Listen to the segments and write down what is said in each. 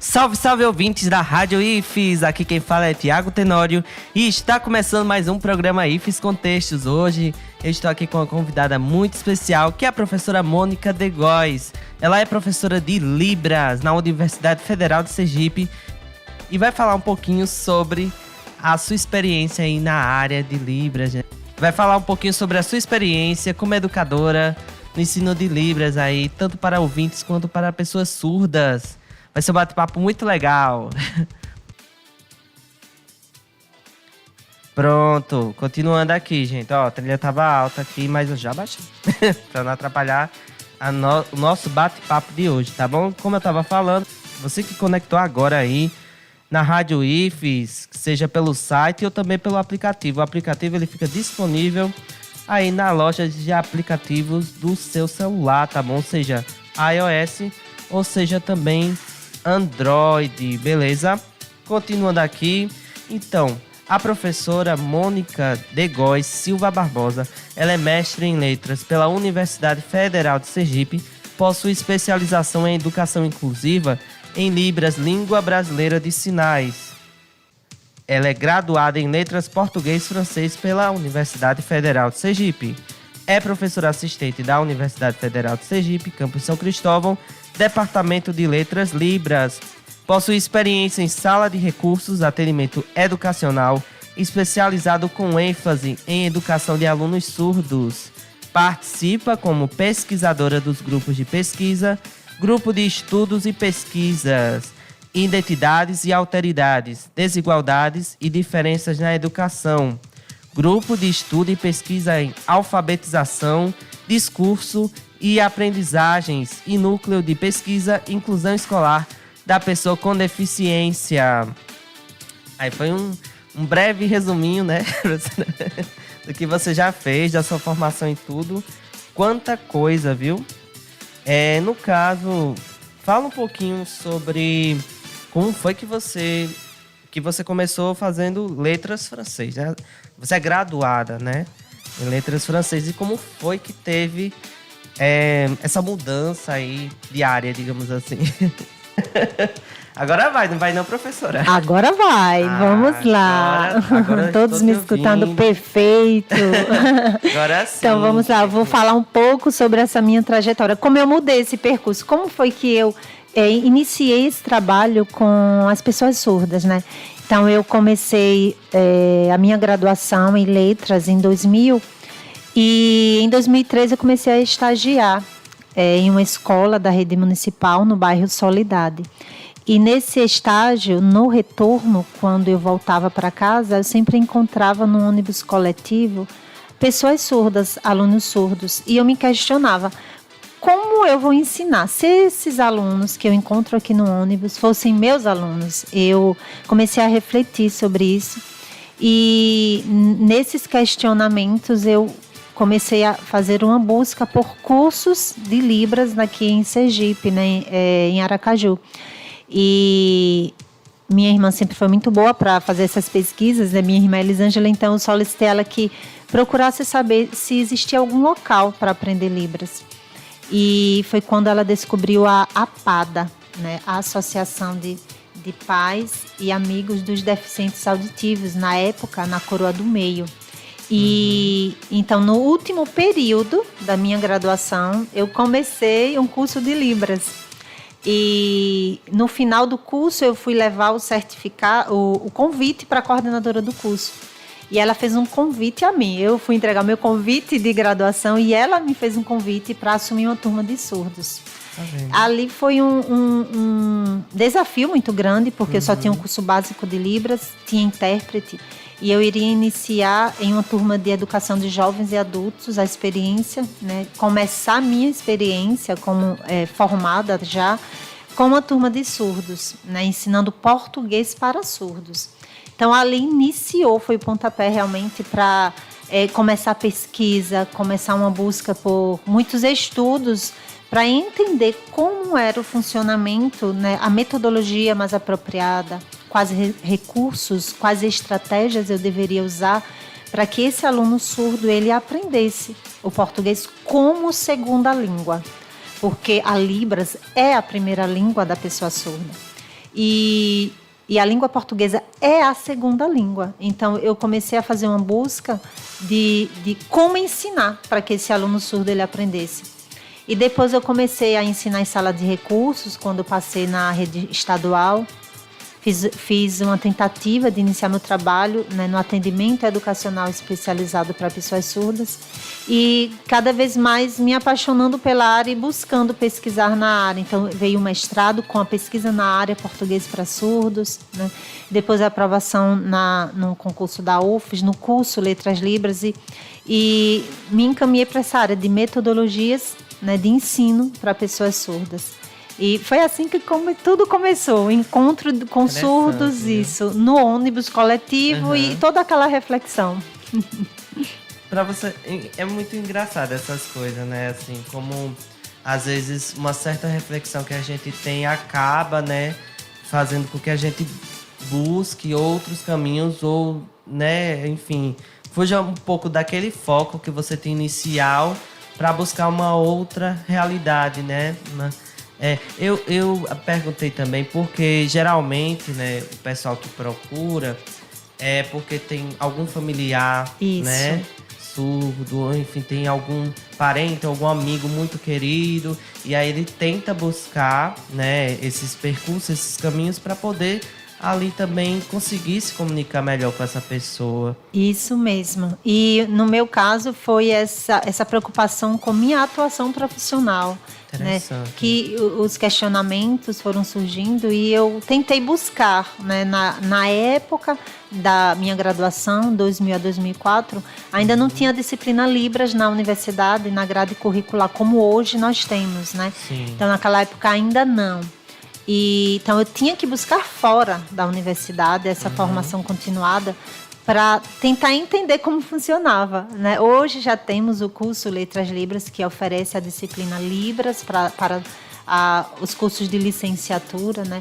Salve, salve ouvintes da Rádio IFES, aqui quem fala é Tiago Tenório e está começando mais um programa IFES Contextos. Hoje eu estou aqui com uma convidada muito especial, que é a professora Mônica de Góes. Ela é professora de Libras na Universidade Federal de Sergipe e vai falar um pouquinho sobre a sua experiência aí na área de Libras. Vai falar um pouquinho sobre a sua experiência como educadora no ensino de Libras aí, tanto para ouvintes quanto para pessoas surdas. Vai ser um bate-papo muito legal. Pronto, continuando aqui, gente. Ó, a trilha tava alta aqui, mas eu já baixei. Pra não atrapalhar o nosso bate-papo de hoje, tá bom? Como eu tava falando, você que conectou agora aí na Rádio IFES, seja pelo site ou também pelo aplicativo. O aplicativo ele fica disponível aí na loja de aplicativos do seu celular, tá bom? Seja iOS ou seja também Android, beleza? Continuando aqui, então, a professora Mônica de Góes Silva Barbosa, ela é mestre em letras pela Universidade Federal de Sergipe, possui especialização em educação inclusiva em Libras, língua brasileira de sinais. Ela é graduada em letras português e francês pela Universidade Federal de Sergipe. É professora assistente da Universidade Federal de Sergipe, campus São Cristóvão, Departamento de Letras Libras. Possui experiência em sala de recursos, atendimento educacional, especializado com ênfase em educação de alunos surdos. Participa como pesquisadora dos grupos de pesquisa, grupo de estudos e pesquisas, identidades e alteridades, desigualdades e diferenças na educação. Grupo de estudo e pesquisa em alfabetização, discurso e aprendizagens e núcleo de pesquisa e inclusão escolar da pessoa com deficiência. Aí foi um breve resuminho, né, do que você já fez, da sua formação e tudo. Quanta coisa, viu? No caso, fala um pouquinho sobre como foi que você começou fazendo letras francês, né? Você é graduada, né, em letras francês, e como foi que teve essa mudança aí de área, digamos assim? Agora vai, não vai não, professora? Agora vai, vamos lá. Agora todos me escutando perfeito. Agora sim. Então vamos lá, eu vou falar um pouco sobre essa minha trajetória. Como eu mudei esse percurso, como foi que eu iniciei esse trabalho com as pessoas surdas, né? Então eu comecei a minha graduação em letras em 2000 e em 2013 eu comecei a estagiar em uma escola da rede municipal no bairro Soledade. E nesse estágio, no retorno, quando eu voltava para casa, eu sempre encontrava no ônibus coletivo pessoas surdas, alunos surdos. E eu me questionava, como eu vou ensinar? Se esses alunos que eu encontro aqui no ônibus fossem meus alunos, eu comecei a refletir sobre isso. E nesses questionamentos eu comecei a fazer uma busca por cursos de Libras aqui em Sergipe, né, em Aracaju. E minha irmã sempre foi muito boa para fazer essas pesquisas, né? Minha irmã Elisângela, então eu solicitei ela que procurasse saber se existia algum local para aprender Libras. E foi quando ela descobriu a APADA, né? A Associação de Pais e Amigos dos Deficientes Auditivos, na época, na Coroa do Meio. E então, no último período da minha graduação, eu comecei um curso de Libras. E no final do curso eu fui levar o convite para a coordenadora do curso. E ela fez um convite a mim. Eu fui entregar meu convite de graduação e ela me fez um convite para assumir uma turma de surdos. Ali foi um desafio muito grande, porque eu só tinha um curso básico de Libras, tinha intérprete. E eu iria iniciar em uma turma de educação de jovens e adultos a experiência, né? Começar a minha experiência como formada já com uma turma de surdos, né? Ensinando português para surdos. Então, ali foi o pontapé realmente para começar a pesquisa, começar uma busca por muitos estudos para entender como era o funcionamento, né? A metodologia mais apropriada, quais recursos, quais estratégias eu deveria usar para que esse aluno surdo ele aprendesse o português como segunda língua, porque a Libras é a primeira língua da pessoa surda. E a língua portuguesa é a segunda língua. Então, eu comecei a fazer uma busca de como ensinar para que esse aluno surdo ele aprendesse. E depois eu comecei a ensinar em sala de recursos, quando eu passei na rede estadual. Fiz uma tentativa de iniciar meu trabalho, né, no atendimento educacional especializado para pessoas surdas e cada vez mais me apaixonando pela área e buscando pesquisar na área. Então veio o mestrado com a pesquisa na área português para surdos, né? Depois a aprovação no concurso da UFES, no curso Letras Libras e me encaminhei para essa área de metodologias, né, de ensino para pessoas surdas. E foi assim que tudo começou, o encontro com surdos, viu? isso, no ônibus coletivo e toda aquela reflexão. Pra você, é muito engraçado essas coisas, né? Assim, como às vezes uma certa reflexão que a gente tem acaba, né, fazendo com que a gente busque outros caminhos ou, né, enfim, fuja um pouco daquele foco que você tem inicial para buscar uma outra realidade, né? Eu perguntei também porque geralmente, né, o pessoal que procura é porque tem algum familiar, Isso. né, surdo, ou enfim, tem algum parente, algum amigo muito querido, e aí ele tenta buscar, né, esses percursos, esses caminhos para poder ali também conseguir se comunicar melhor com essa pessoa. Isso mesmo. E no meu caso foi essa preocupação com minha atuação profissional. Né, que os questionamentos foram surgindo e eu tentei buscar, né, na época da minha graduação, 2000 a 2004, ainda não tinha disciplina Libras na universidade, na grade curricular, como hoje nós temos, né? Sim. Então, naquela época ainda não. Então, eu tinha que buscar fora da universidade essa formação continuada para tentar entender como funcionava, né? Hoje já temos o curso Letras Libras, que oferece a disciplina Libras para os cursos de licenciatura, né?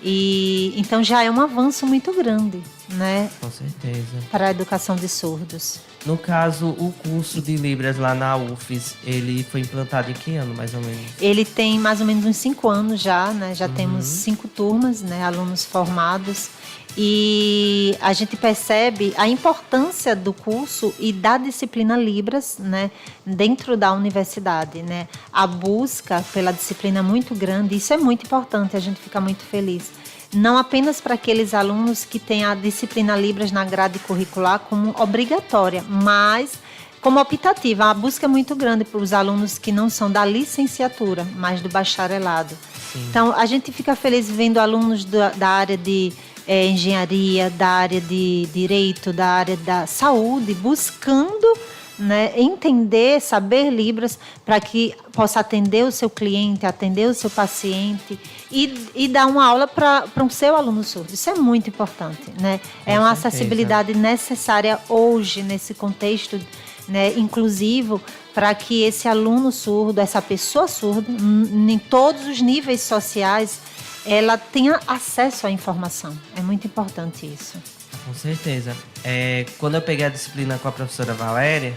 E então já é um avanço muito grande, né? Com certeza. Para a educação de surdos. No caso, o curso de Libras lá na UFES, ele foi implantado em que ano, mais ou menos? Ele tem mais ou menos uns 5 anos já, né? Já temos 5 turmas, né? Alunos formados. E a gente percebe a importância do curso e da disciplina Libras, né, dentro da universidade, né? A busca pela disciplina é muito grande, isso é muito importante, a gente fica muito feliz. Não apenas para aqueles alunos que têm a disciplina Libras na grade curricular como obrigatória, mas como optativa. A busca é muito grande para os alunos que não são da licenciatura, mas do bacharelado. Sim. Então, a gente fica feliz vendo alunos da área de engenharia, da área de direito, da área da saúde, buscando, né, entender, saber Libras para que possa atender o seu cliente, atender o seu paciente e dar uma aula para o seu aluno surdo. Isso é muito importante, né? É uma acessibilidade necessária hoje, nesse contexto, né, inclusivo, para que esse aluno surdo, essa pessoa surda, em todos os níveis sociais, ela tenha acesso à informação. É muito importante isso. Com certeza. Quando eu peguei a disciplina com a professora Valéria,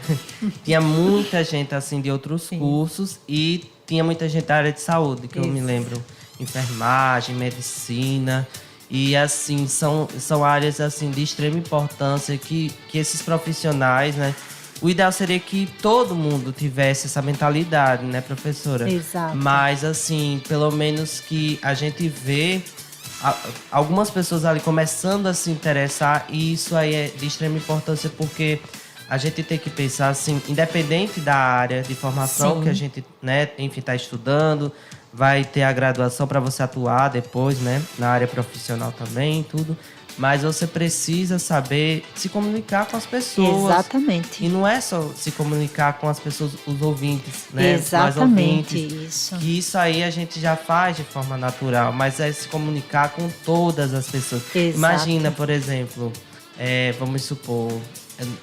tinha muita gente assim de outros cursos e tinha muita gente da área de saúde, que eu me lembro. Enfermagem, medicina. E assim, são áreas assim, de extrema importância que esses profissionais, né? O ideal seria que todo mundo tivesse essa mentalidade, né, professora? Exato. Mas, assim, pelo menos que a gente vê algumas pessoas ali começando a se interessar, e isso aí é de extrema importância porque a gente tem que pensar, assim, independente da área de formação que a gente, né, enfim, está estudando, vai ter a graduação para você atuar depois, né, na área profissional também, tudo. Mas você precisa saber se comunicar com as pessoas. Exatamente. E não é só se comunicar com as pessoas, os ouvintes, né? Exatamente, ouvintes, isso. Que isso aí a gente já faz de forma natural, mas é se comunicar com todas as pessoas. Exato. Imagina, por exemplo, vamos supor,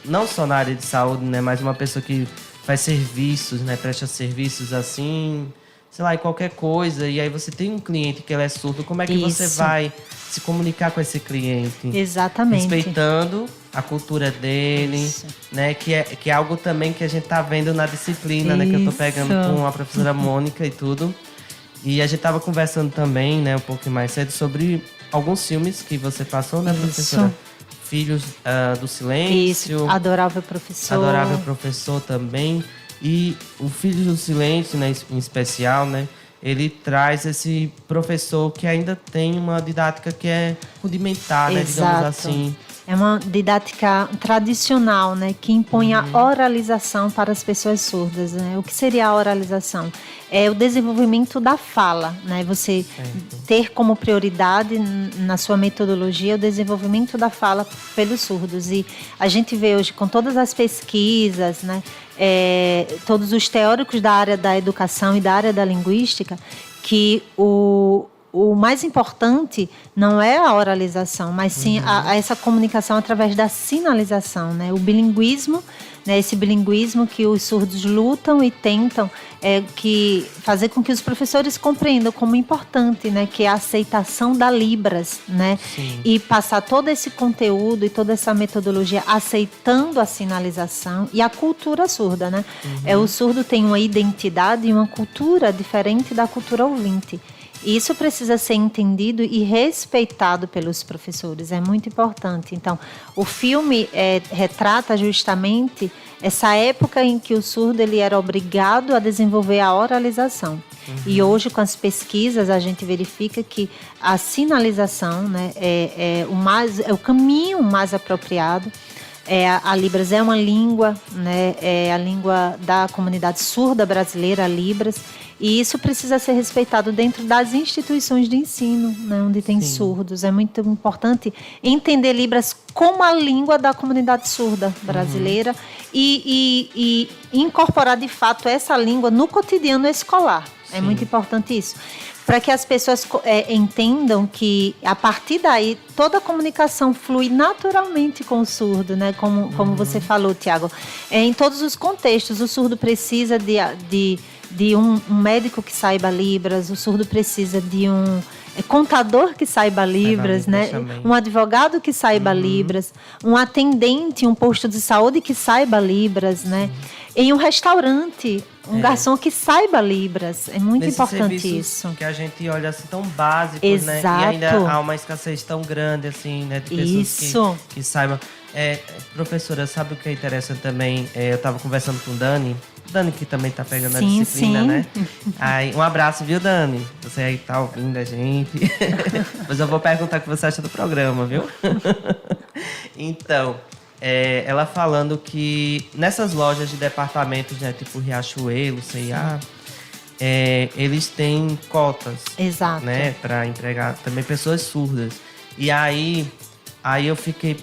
não só na área de saúde, né? Mas uma pessoa que faz serviços, né? Presta serviços assim, sei lá, em qualquer coisa, e aí você tem um cliente que ele é surdo, como é que você vai se comunicar com esse cliente? Exatamente. Respeitando a cultura dele, né? Que é algo também que a gente tá vendo na disciplina, né? Que eu tô pegando com a professora Mônica e tudo. E a gente tava conversando também, né, um pouco mais cedo, sobre alguns filmes que você passou, né, Isso. professora? Filhos do Silêncio. Isso, Adorável Professor. Adorável Professor também. E o Filhos do Silêncio, né, em especial, né? Ele traz esse professor que ainda tem uma didática que é rudimentar, né, digamos assim. É uma didática tradicional, né, que impõe a oralização para as pessoas surdas, né? O que seria a oralização? É o desenvolvimento da fala, né? Você ter como prioridade na sua metodologia o desenvolvimento da fala pelos surdos. E a gente vê hoje com todas as pesquisas, né, todos os teóricos da área da educação e da área da linguística, que o mais importante não é a oralização, mas sim essa comunicação através da sinalização, né? O bilinguismo, né? Esse bilinguismo que os surdos lutam e tentam fazer com que os professores compreendam como importante, né? Que é a aceitação da Libras, né? Sim. E passar todo esse conteúdo e toda essa metodologia aceitando a sinalização e a cultura surda, né? O surdo tem uma identidade e uma cultura diferente da cultura ouvinte. Isso precisa ser entendido e respeitado pelos professores, é muito importante. Então, o filme retrata justamente essa época em que o surdo ele era obrigado a desenvolver a oralização. E hoje, com as pesquisas, a gente verifica que a sinalização, né, é o caminho mais apropriado. A Libras é uma língua, né, é a língua da comunidade surda brasileira, a Libras, e isso precisa ser respeitado dentro das instituições de ensino, né, onde tem surdos. É muito importante entender Libras como a língua da comunidade surda brasileira e incorporar de fato essa língua no cotidiano escolar. É muito importante isso. Para que as pessoas entendam que, a partir daí, toda a comunicação flui naturalmente com o surdo, né? Como você falou, Tiago. Em todos os contextos, o surdo precisa de um médico que saiba Libras, o surdo precisa de um contador que saiba Libras, né? Um advogado que saiba Libras, um atendente, um posto de saúde que saiba Libras, né? Em um restaurante, um garçom que saiba Libras. É muito importante isso. Que a gente olha assim tão básicos, né? E ainda há uma escassez tão grande, assim, né? De pessoas que saibam. Professora, sabe o que é interessante também? Eu estava conversando com o Dani, que também tá pegando a disciplina, né? Aí, um abraço, viu, Dani? Você aí tá ouvindo a gente. Mas eu vou perguntar o que você acha do programa, viu? Então, ela falando que nessas lojas de departamentos, né, tipo Riachuelo, C&A, eles têm cotas. Exato. Né, para entregar também pessoas surdas. E aí eu fiquei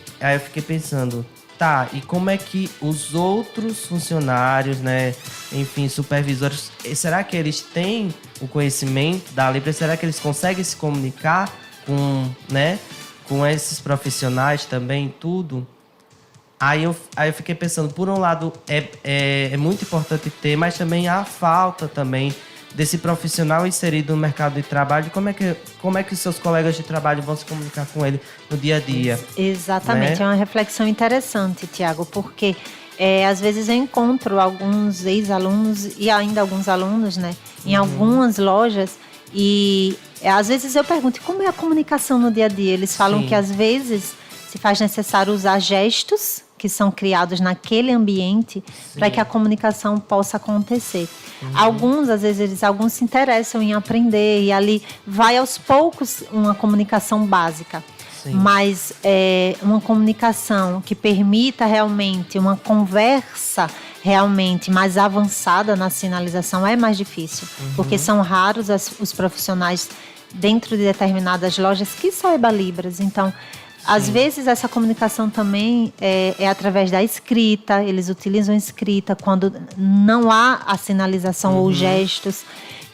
pensando, tá, e como é que os outros funcionários, né, enfim, supervisores, será que eles têm o conhecimento da Libras? Será que eles conseguem se comunicar com esses profissionais também, tudo? Aí eu fiquei pensando, por um lado, é muito importante ter, mas também há falta também desse profissional inserido no mercado de trabalho. Como é que os seus colegas de trabalho vão se comunicar com ele no dia a dia? Exatamente, né? É uma reflexão interessante, Tiago, porque às vezes eu encontro alguns ex-alunos e ainda alguns alunos, né, em algumas lojas, e às vezes eu pergunto, como é a comunicação no dia a dia? Eles falam que às vezes se faz necessário usar gestos que são criados naquele ambiente para que a comunicação possa acontecer. Alguns se interessam em aprender e ali vai aos poucos uma comunicação básica. Mas uma comunicação que permita realmente uma conversa realmente mais avançada na sinalização é mais difícil, porque são raros os profissionais dentro de determinadas lojas que saibam Libras. Então, às vezes essa comunicação também é através da escrita, eles utilizam escrita quando não há a sinalização ou gestos.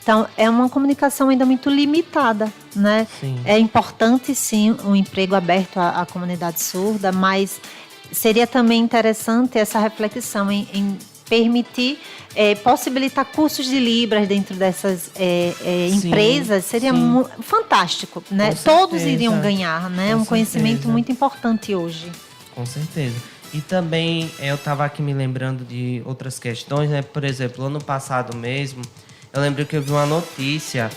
Então, é uma comunicação ainda muito limitada, né? É importante, sim, um emprego aberto à comunidade surda, mas seria também interessante essa reflexão em permitir, possibilitar cursos de Libras dentro dessas empresas. Seria fantástico, né? Todos iriam ganhar, né? Um conhecimento muito importante hoje. Com certeza. E também, eu estava aqui me lembrando de outras questões, né? Por exemplo, ano passado mesmo, eu lembro que eu vi uma notícia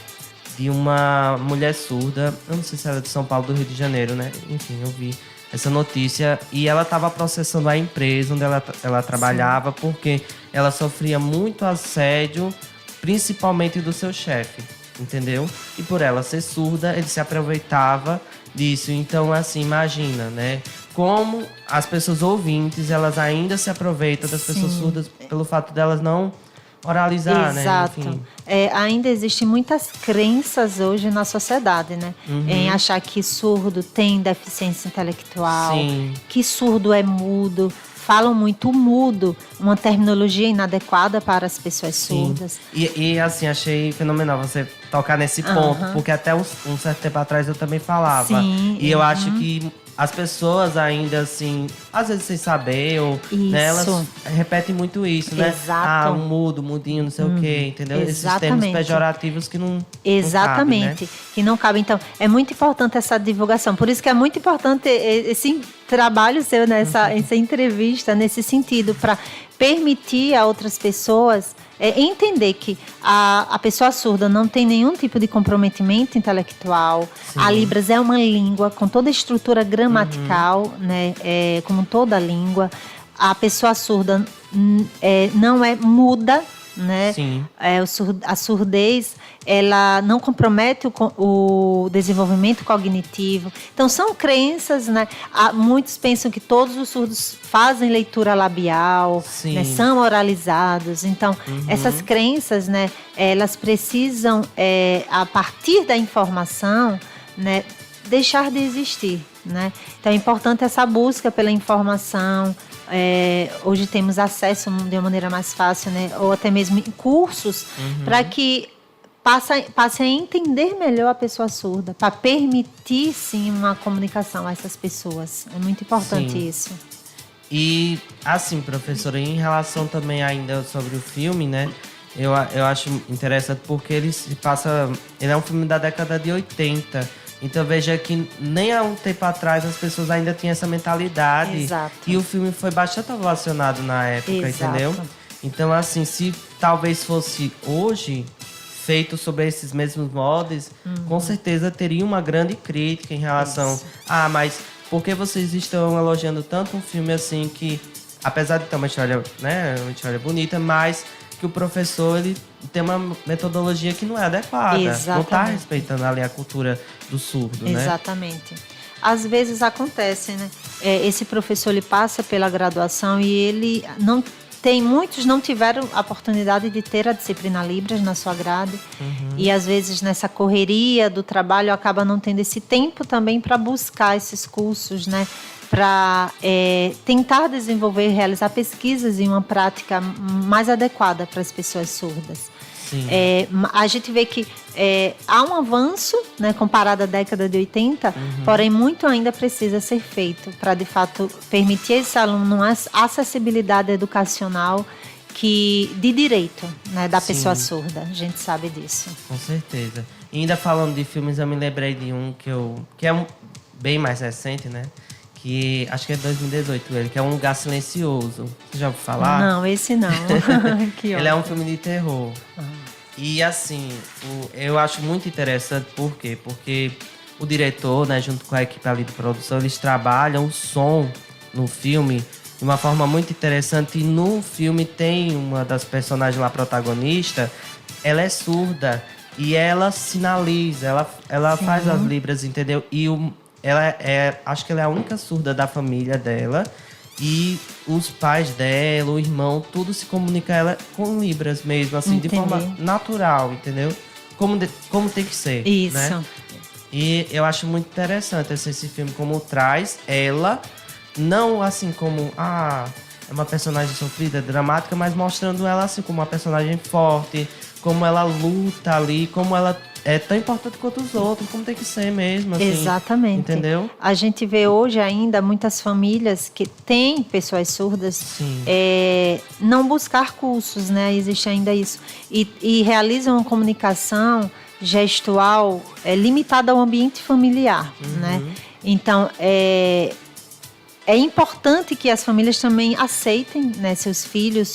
de uma mulher surda, eu não sei se ela é de São Paulo, do Rio de Janeiro, né? Enfim, eu vi essa notícia e ela estava processando a empresa onde ela trabalhava porque ela sofria muito assédio, principalmente do seu chefe, entendeu? E por ela ser surda, ele se aproveitava disso. Então, assim, imagina, né? Como as pessoas ouvintes, elas ainda se aproveitam das pessoas surdas pelo fato delas não oralizar, Exato. né? Enfim. Ainda existem muitas crenças hoje na sociedade, né? Em achar que surdo tem deficiência intelectual, Sim. que surdo é mudo. Falam muito mudo, uma terminologia inadequada para as pessoas surdas. E assim, achei fenomenal você tocar nesse ponto, porque até um certo tempo atrás eu também falava. Sim, e eu acho que as pessoas ainda, assim, às vezes sem saber, ou, né, elas repetem muito isso, né? Exato. Ah, um mudo, mudinho, não sei o quê, entendeu? Esses termos pejorativos que não Exatamente, não cabem, né? que não cabe. Então, é muito importante essa divulgação. Por isso que é muito importante esse trabalho seu nessa essa entrevista, nesse sentido, para permitir a outras pessoas entender que a pessoa surda não tem nenhum tipo de comprometimento intelectual. Sim. A Libras é uma língua com toda a estrutura gramatical, né, como toda língua. A pessoa surda não é muda, né? Sim. A surdez, ela não compromete o desenvolvimento cognitivo. Então, são crenças, né? Muitos pensam que todos os surdos fazem leitura labial, né? São oralizados. Então, essas crenças, né? Elas precisam, a partir da informação, né? Deixar de existir, né? Então, é importante essa busca pela informação. Hoje temos acesso de uma maneira mais fácil, né? Ou até mesmo em cursos, para que passe a entender melhor a pessoa surda, para permitir, sim, uma comunicação a essas pessoas. É muito importante isso. E, assim, professora, em relação também ainda sobre o filme, né? Eu acho interessante porque ele é um filme da década de 80. Então veja que nem há um tempo atrás as pessoas ainda tinham essa mentalidade. Exato. E o filme foi bastante ovacionado na época, Exato. entendeu? Então, assim, se talvez fosse hoje feito sobre esses mesmos moldes, com certeza teria uma grande crítica em relação... mas por que vocês estão elogiando tanto um filme assim que, apesar de ter uma história, né, uma história bonita, mas que o professor ele tem uma metodologia que não é adequada. Exatamente. Não está respeitando ali a cultura do surdo, né? Exatamente. Às vezes acontece, né? Esse professor ele passa pela graduação e ele não tem, muitos não tiveram a oportunidade de ter a disciplina Libras na sua grade. E às vezes nessa correria do trabalho acaba não tendo esse tempo também para buscar esses cursos, né? Para tentar desenvolver e realizar pesquisas em uma prática mais adequada para as pessoas surdas. A gente vê que há um avanço, né, comparado à década de 80, porém muito ainda precisa ser feito para, de fato, permitir a esse aluno uma acessibilidade educacional de direito, né, da pessoa surda. A gente sabe disso. Com certeza. E ainda falando de filmes, eu me lembrei de um que é bem mais recente, né? Que acho que é 2018 ele, que é Um Lugar Silencioso. Você já ouviu falar? Não, esse não. Ele é um filme de terror. E assim, eu acho muito interessante, por quê? Porque o diretor, né, junto com a equipe ali de produção, eles trabalham o som no filme de uma forma muito interessante. E no filme tem uma das personagens lá, protagonista, ela é surda e ela sinaliza, ela faz as libras, entendeu? E acho que ela é a única surda da família dela. E os pais dela, o irmão, tudo se comunica ela com libras mesmo, assim, de forma natural, entendeu? Como tem que ser. Isso. Né? E eu acho muito interessante esse filme, como traz ela, não assim como, é uma personagem sofrida, dramática, mas mostrando ela assim como uma personagem forte, como ela luta ali, como ela é tão importante quanto os outros, como tem que ser mesmo, assim. Exatamente. Entendeu? A gente vê hoje ainda muitas famílias que têm pessoas surdas não buscar cursos, né? Existe ainda isso. E realizam uma comunicação gestual limitada ao ambiente familiar, né? Então, é importante que as famílias também aceitem, né, seus filhos,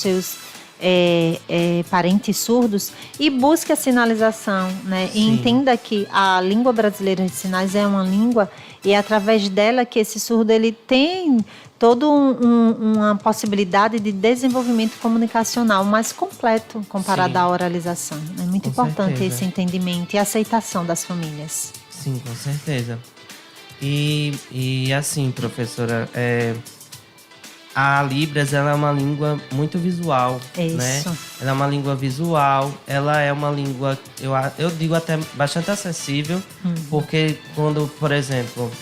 parentes surdos e busque a sinalização, né? E entenda que a língua brasileira de sinais é uma língua e é através dela que esse surdo ele tem toda uma possibilidade de desenvolvimento comunicacional mais completo comparado à oralização. É muito importante esse entendimento e aceitação das famílias. Sim, com certeza. E assim, professora, a Libras ela é uma língua muito visual, né? Ela é uma língua visual, ela é uma língua, eu digo até bastante acessível, porque quando, por exemplo,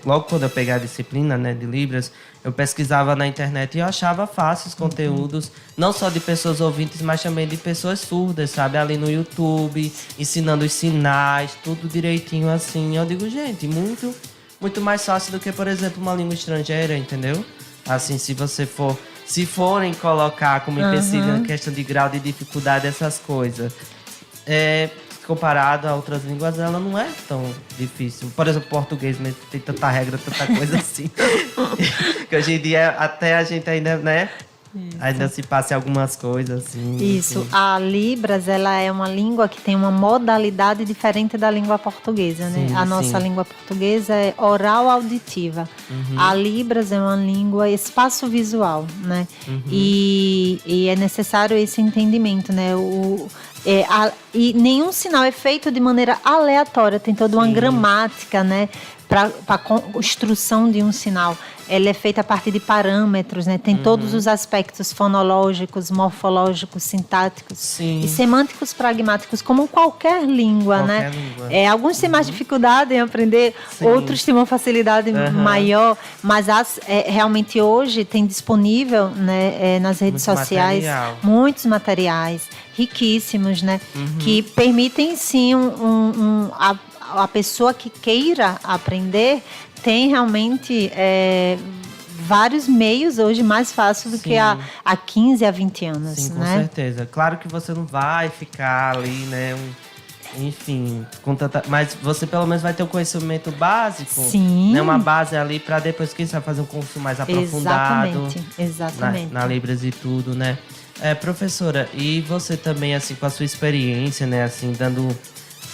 logo quando eu peguei a disciplina, né, de Libras, eu pesquisava na internet e eu achava fácil os conteúdos, não só de pessoas ouvintes, mas também de pessoas surdas, sabe? Ali no YouTube, ensinando os sinais, tudo direitinho assim. Eu digo, gente, muito, muito mais fácil do que, por exemplo, uma língua estrangeira, entendeu? Assim, se forem colocar como empecilho a questão de grau de dificuldade, essas coisas, comparado a outras línguas, ela não é tão difícil. Por exemplo, português mesmo, tem tanta regra, tanta coisa assim. Que hoje em dia, até a gente ainda, né? Ainda se passa algumas coisas assim. Isso. Assim. A Libras, ela é uma língua que tem uma modalidade diferente da língua portuguesa, né? A nossa língua portuguesa é oral auditiva. A Libras é uma língua espaço-visual, né? E é necessário esse entendimento, né? E nenhum sinal é feito de maneira aleatória, tem toda uma gramática, né? Para a construção de um sinal. Ela é feita a partir de parâmetros, né? Tem todos os aspectos fonológicos, morfológicos, sintáticos e semânticos pragmáticos, como qualquer língua, né? Alguns têm mais dificuldade em aprender, outros têm uma facilidade maior, mas realmente hoje tem disponível, né, nas redes sociais muitos materiais riquíssimos, né? Que permitem sim a pessoa que queira aprender tem realmente vários meios hoje mais fácil do que há 15 a 20 anos. Sim, com né? certeza. Claro que você não vai ficar ali, né? Enfim, mas você pelo menos vai ter um conhecimento básico. Sim. Né, uma base ali para depois que você vai fazer um curso mais aprofundado. Exatamente. Na Libras e tudo, né? Professora, e você também, assim, com a sua experiência, né? Assim, dando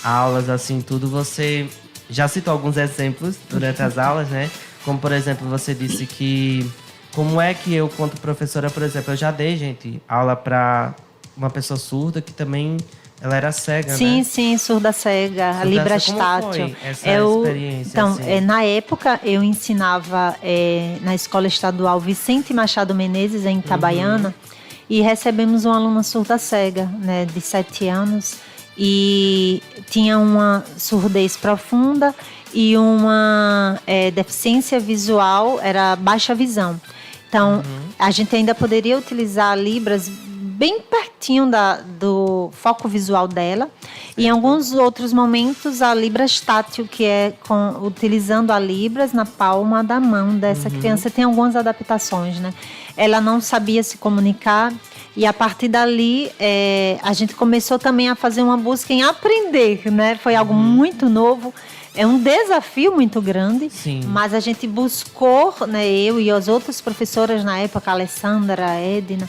aulas, assim, tudo, você já citou alguns exemplos durante as aulas, né? Como, por exemplo, você disse que... Como é que eu, quanto professora, por exemplo, eu já dei, gente, aula para uma pessoa surda que também... Ela era cega, sim, né? Sim, surda cega, a Libras tátil. Como foi essa experiência? Então, assim? Na época, eu ensinava na Escola Estadual Vicente Machado Menezes, em Itabaiana, e recebemos uma aluna surda cega, né, de 7 anos, e tinha uma surdez profunda e uma deficiência visual, era baixa visão. Então, a gente ainda poderia utilizar a Libras bem pertinho do foco visual dela. Certo. E em alguns outros momentos, a Libras tátil, que é utilizando a Libras na palma da mão dessa criança. Tem algumas adaptações, né? Ela não sabia se comunicar e a partir dali a gente começou também a fazer uma busca em aprender, né? Foi algo muito novo. É um desafio muito grande, mas a gente buscou, né, eu e as outras professoras na época, a Alessandra, a Edna,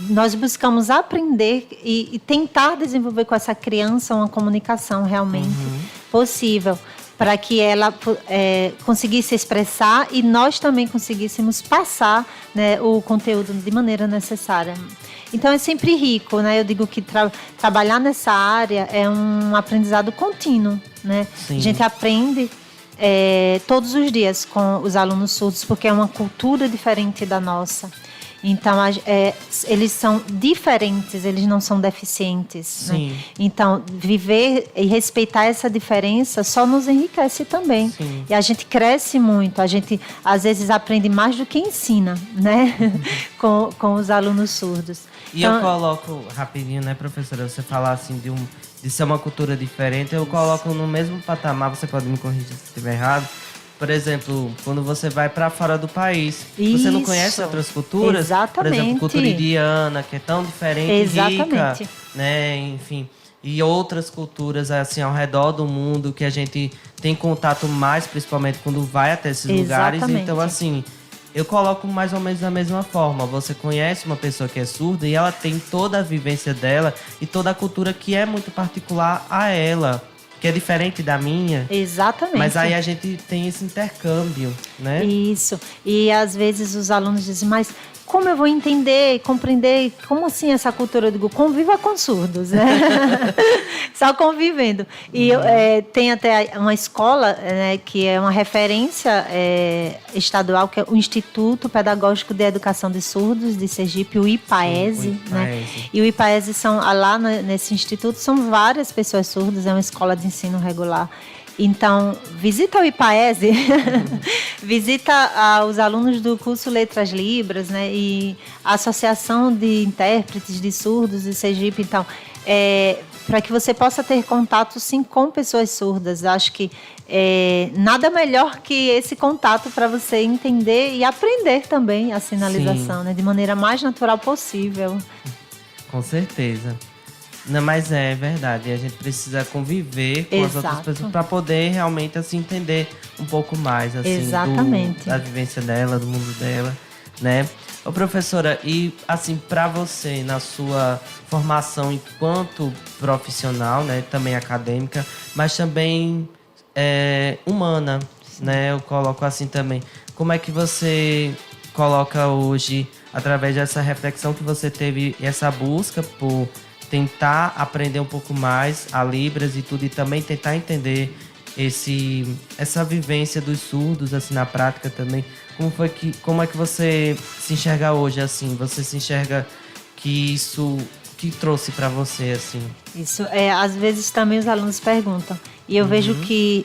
nós buscamos aprender e tentar desenvolver com essa criança uma comunicação realmente possível, para que ela conseguisse expressar e nós também conseguíssemos passar, né, o conteúdo de maneira necessária. Então é sempre rico, né? Eu digo que trabalhar nessa área é um aprendizado contínuo, né? A gente aprende todos os dias com os alunos surdos, porque é uma cultura diferente da nossa. Então, eles são diferentes, eles não são deficientes. Né? Então, viver e respeitar essa diferença só nos enriquece também. E a gente cresce muito, a gente às vezes aprende mais do que ensina, né? com os alunos surdos. E então, eu coloco, rapidinho, né, professora, você falar assim de ser uma cultura diferente, eu coloco no mesmo patamar, você pode me corrigir se estiver errado. Por exemplo, quando você vai para fora do país, você não conhece outras culturas? Exatamente. Por exemplo, cultura indiana, que é tão diferente e rica, né? Enfim, e outras culturas assim ao redor do mundo que a gente tem contato mais, principalmente quando vai até esses lugares. Então, assim, eu coloco mais ou menos da mesma forma. Você conhece uma pessoa que é surda e ela tem toda a vivência dela e toda a cultura que é muito particular a ela, que é diferente da minha. Exatamente. Mas aí a gente tem esse intercâmbio, né? Isso. E às vezes os alunos dizem, mas como eu vou entender, compreender, como assim essa cultura? Eu digo, conviva com surdos, né? Só convivendo. E tem até uma escola, né, que é uma referência estadual, que é o Instituto Pedagógico de Educação de Surdos de Sergipe, o IPAESE, né? E o IPAESE lá nesse instituto são várias pessoas surdas, é uma escola de ensino regular. Então, visita o IPAESE, visita os alunos do curso Letras Libras, né, e a Associação de Intérpretes de Surdos de Sergipe. Então, para que você possa ter contato, sim, com pessoas surdas. Acho que nada melhor que esse contato para você entender e aprender também a sinalização, né, de maneira mais natural possível. Com certeza. Não, mas é verdade, a gente precisa conviver com as outras pessoas para poder realmente assim, entender um pouco mais assim, da vivência dela, do mundo dela, né? Ô, professora, e assim, para você, na sua formação enquanto profissional, né, também acadêmica, mas também humana, né? Eu coloco assim também. Como é que você coloca hoje, através dessa reflexão que você teve, essa busca por tentar aprender um pouco mais a Libras e tudo, e também tentar entender essa vivência dos surdos assim na prática também. Como é que você se enxerga hoje assim? Você se enxerga que isso que trouxe para você assim? Isso às vezes também os alunos perguntam e eu vejo que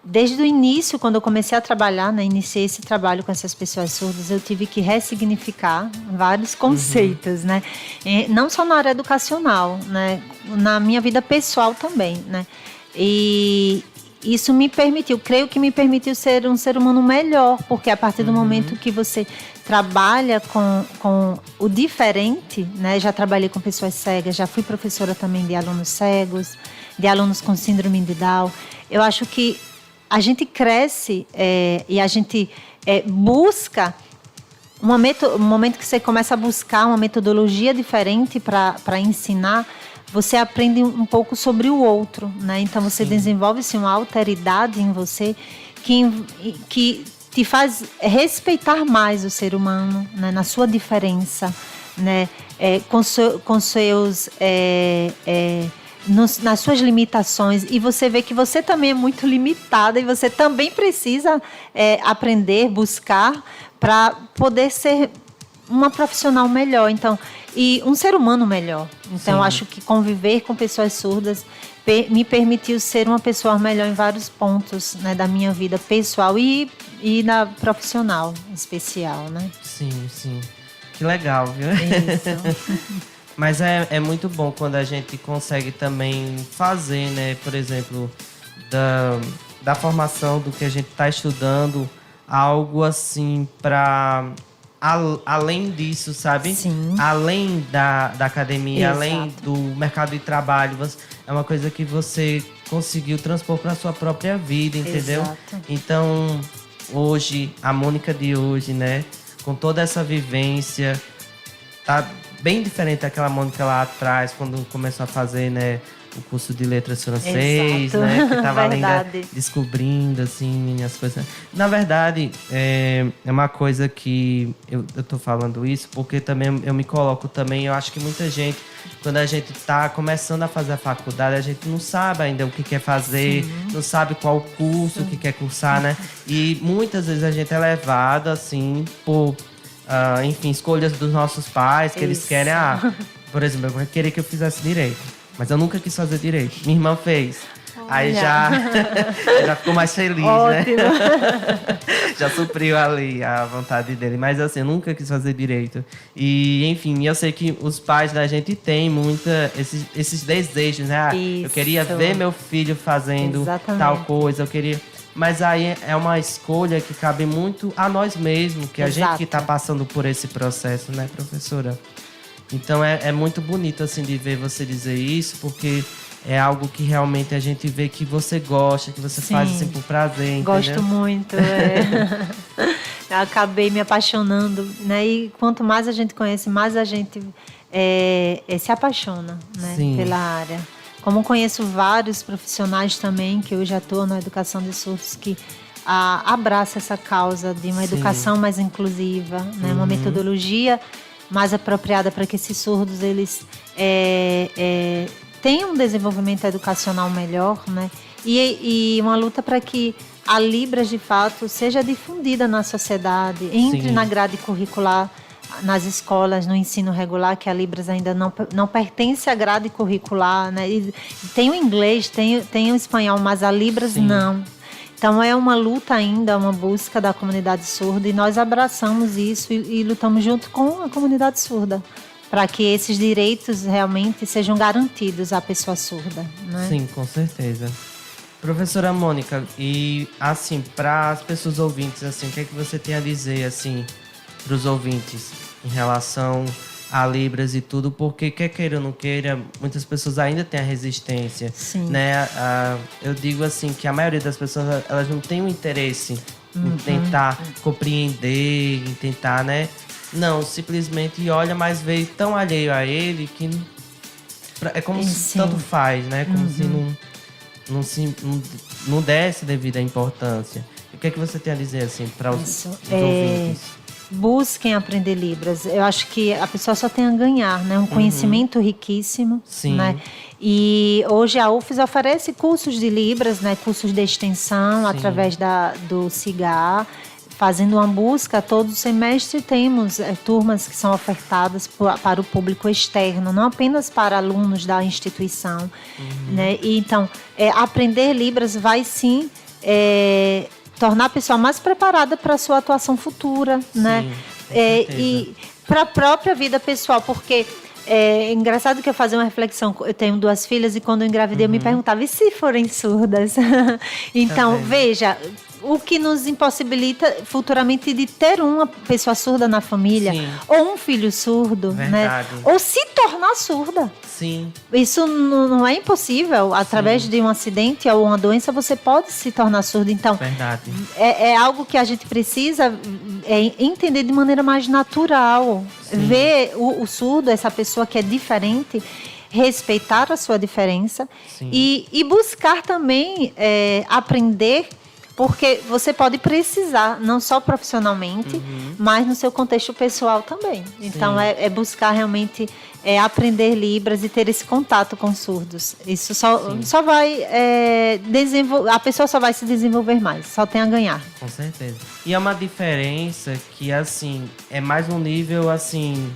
desde o início, quando eu comecei a trabalhar, né, iniciei esse trabalho com essas pessoas surdas, eu tive que ressignificar vários conceitos, né? Não só na área educacional, né? Na minha vida pessoal também, né? E isso me permitiu, creio que me permitiu ser um ser humano melhor, porque a partir do momento que você trabalha com o diferente, né? Já trabalhei com pessoas cegas, já fui professora também de alunos cegos, de alunos com síndrome de Down. Eu acho que a gente cresce e a gente busca um momento que você começa a buscar uma metodologia diferente para ensinar, você aprende um pouco sobre o outro, né? Então você desenvolve-se uma alteridade em você que te faz respeitar mais o ser humano, né? Na sua diferença, né? Com seus nas suas limitações, e você vê que você também é muito limitada e você também precisa aprender, buscar para poder ser uma profissional melhor, então, e um ser humano melhor. Então, eu acho que conviver com pessoas surdas me permitiu ser uma pessoa melhor em vários pontos, né, da minha vida pessoal e na profissional em especial, né? Sim, sim. Que legal, viu? Isso. Mas é muito bom quando a gente consegue também fazer, né? Por exemplo, da formação do que a gente está estudando, algo assim para além disso, sabe? Sim. Além da academia, Exato. além do mercado de trabalho. É uma coisa que você conseguiu transpor para a sua própria vida, entendeu? Exato. Então, hoje, a Mônica de hoje, né? Com toda essa vivência, tá bem diferente daquela Mônica lá atrás, quando começou a fazer, né, o curso de letras francês, né, que estava ainda descobrindo, assim, as coisas. Na verdade, é uma coisa que eu tô falando isso, porque também eu me coloco também, eu acho que muita gente, quando a gente tá começando a fazer a faculdade, a gente não sabe ainda o que quer fazer, não sabe qual curso que quer cursar, né, e muitas vezes a gente é levado, assim, por... enfim, escolhas dos nossos pais, que eles querem, por exemplo, eu queria que eu fizesse direito, mas eu nunca quis fazer direito. Minha irmã fez. Aí já ficou mais feliz, ótimo, né? Já supriu ali a vontade dele. Mas assim, eu nunca quis fazer direito. E, enfim, eu sei que os pais da gente têm esses desejos, né? Eu queria ver meu filho fazendo tal coisa, eu queria... Mas aí é uma escolha que cabe muito a nós mesmos, que a gente que está passando por esse processo, né, professora? Então é muito bonito, assim, de ver você dizer isso, porque é algo que realmente a gente vê que você gosta, que você faz assim por prazer, entendeu? Gosto muito, acabei me apaixonando, né? E quanto mais a gente conhece, mais a gente se apaixona, né? Pela área. Como conheço vários profissionais também que hoje atuam na educação de surdos que abraça essa causa de uma educação mais inclusiva, né? Uma metodologia mais apropriada para que esses surdos eles tenham um desenvolvimento educacional melhor, né? E uma luta para que a Libras, de fato, seja difundida na sociedade, entre na grade curricular, nas escolas, no ensino regular, que a Libras ainda não pertence à grade curricular, né? E tem o inglês, tem o espanhol, mas a Libras não. Então, é uma luta ainda, uma busca da comunidade surda, e nós abraçamos isso e lutamos junto com a comunidade surda, para que esses direitos realmente sejam garantidos à pessoa surda, né? Sim, com certeza. Professora Mônica, e assim, para as pessoas ouvintes, assim, o que é que você tem a dizer, assim, para os ouvintes em relação a Libras e tudo? Porque, quer queira ou não queira, muitas pessoas ainda têm a resistência, né? Eu digo assim, que a maioria das pessoas, elas não têm o interesse em tentar compreender, em tentar, né? Não, simplesmente olha, mas veio tão alheio a ele que é como se tanto faz, né? Como se não desse devida importância. O que é que você tem a dizer, assim, para os ouvintes? Busquem aprender Libras. Eu acho que a pessoa só tem a ganhar, né? Um conhecimento riquíssimo, né? E hoje a UFES oferece cursos de Libras, né? Cursos de extensão através do CIGA. Fazendo uma busca, todo semestre temos turmas que são ofertadas para o público externo, não apenas para alunos da instituição, né? E, então, aprender Libras vai sim tornar a pessoa mais preparada para a sua atuação futura, né? E para a própria vida pessoal, porque é engraçado que eu fazia uma reflexão. Eu tenho 2 filhas e quando eu engravidei eu me perguntava, e se forem surdas? Então, veja, o que nos impossibilita futuramente de ter uma pessoa surda na família, ou um filho surdo, né? Ou se tornar surda. Isso não é impossível. Através de um acidente ou uma doença, você pode se tornar surdo. Então, é algo que a gente precisa entender de maneira mais natural. Ver o surdo, essa pessoa que é diferente, respeitar a sua diferença e buscar também aprender. Porque você pode precisar, não só profissionalmente, mas no seu contexto pessoal também. Então, é buscar realmente aprender Libras e ter esse contato com surdos. Isso só vai desenvolver, a pessoa só vai se desenvolver mais, só tem a ganhar. Com certeza. E é uma diferença que, assim, é mais um nível, assim,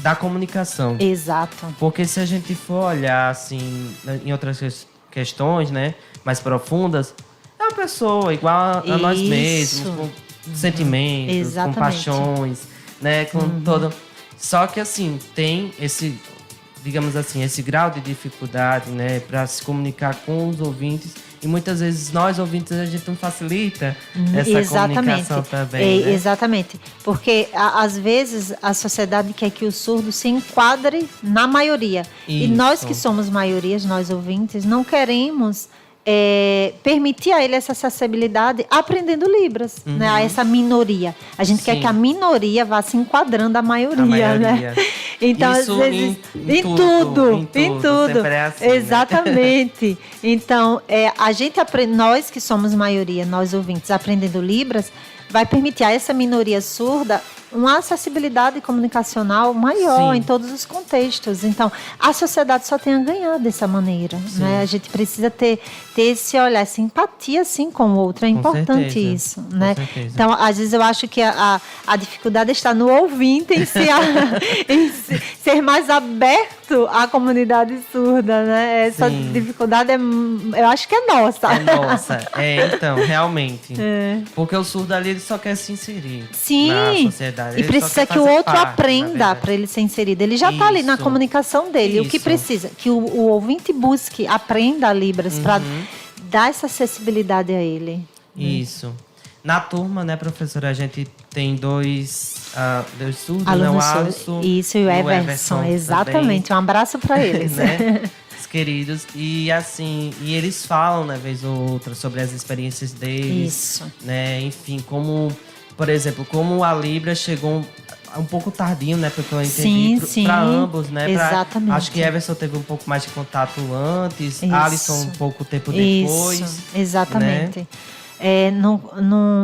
da comunicação. Exato. Porque se a gente for olhar, assim, em outras questões, né, mais profundas, é uma pessoa igual a nós mesmos, com sentimentos, com paixões, né? Com todo. Só que assim, tem esse, digamos assim, esse grau de dificuldade, né? Para se comunicar com os ouvintes. E muitas vezes nós, ouvintes, a gente não facilita essa comunicação também, né? Exatamente. Porque, às vezes, a sociedade quer que o surdo se enquadre na maioria. Isso. E nós que somos maiorias, nós ouvintes, não queremos permitir a ele essa acessibilidade aprendendo Libras, né? A essa minoria. A gente quer que a minoria vá se enquadrando à maioria, né? Então, isso às vezes, em tudo. Sempre é assim, exatamente. Né? Então, a gente nós que somos maioria, nós ouvintes, aprendendo Libras, vai permitir a essa minoria surda uma acessibilidade comunicacional maior em todos os contextos. Então, a sociedade só tem a ganhar dessa maneira, né? A gente precisa ter esse olhar, essa empatia assim com o outro. É importante isso, né? Então, às vezes eu acho que a dificuldade está no ouvinte em ser mais aberto à comunidade surda, né? Essa dificuldade eu acho que é nossa. É nossa. Então, realmente. Porque o surdo ali, ele só quer se inserir na sociedade. E precisa que o outro aprenda para ele ser inserido. Ele já está ali na comunicação dele. O que precisa? Que o ouvinte busque, aprenda a Libras para dar essa acessibilidade a ele. Isso. Na turma, né, professora, a gente tem dois surdos, alunos, né? O Alisson e o Everson. Exatamente. Também. Um abraço para eles. Né? Os queridos. E assim, eles falam, né, vez ou outra, sobre as experiências deles. Isso. Né? Enfim, como por exemplo, como a Libra chegou um pouco tardinho, né? Porque eu entendi, Sim, para ambos, né? exatamente. Acho que Everson teve um pouco mais de contato antes, Isso. Alisson um pouco tempo depois. Isso, exatamente. Né?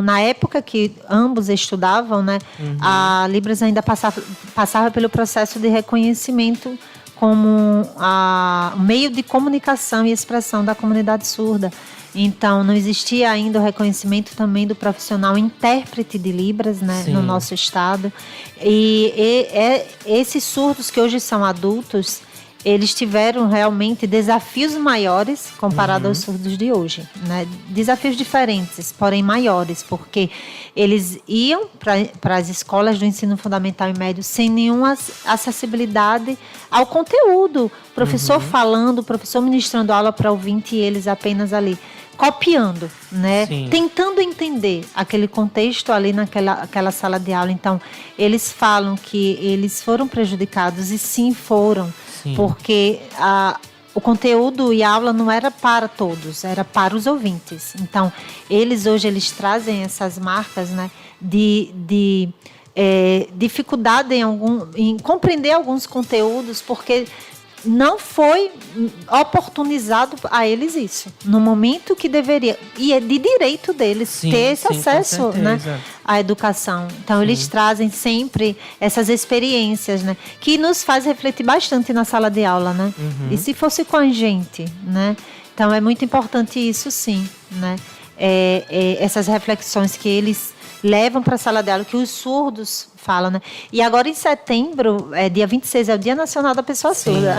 Na época que ambos estudavam, né, a Libras ainda passava pelo processo de reconhecimento como o meio de comunicação e expressão da comunidade surda. Então, não existia ainda o reconhecimento também do profissional intérprete de Libras, né, no nosso estado. E esses surdos que hoje são adultos, eles tiveram realmente desafios maiores comparado aos surdos de hoje, né? Desafios diferentes, porém maiores, porque eles iam para as escolas do ensino fundamental e médio sem nenhuma acessibilidade ao conteúdo. O professor falando, o professor ministrando aula para ouvinte e eles apenas ali copiando, né? Sim. Tentando entender aquele contexto ali naquela sala de aula. Então, eles falam que eles foram prejudicados e sim foram. Porque o conteúdo e a aula não era para todos, era para os ouvintes. Então, hoje eles trazem essas marcas, né, de dificuldade em compreender alguns conteúdos, porque não foi oportunizado a eles isso, no momento que deveria. E é de direito deles ter esse acesso, né, à educação. Então, eles trazem sempre essas experiências, né, que nos faz refletir bastante na sala de aula, né? E se fosse com a gente, né? Então, é muito importante isso, sim, né? Essas reflexões que eles levam para a sala de aula, que os surdos falam, né? E agora, em setembro, dia 26, é o Dia Nacional da Pessoa Surda.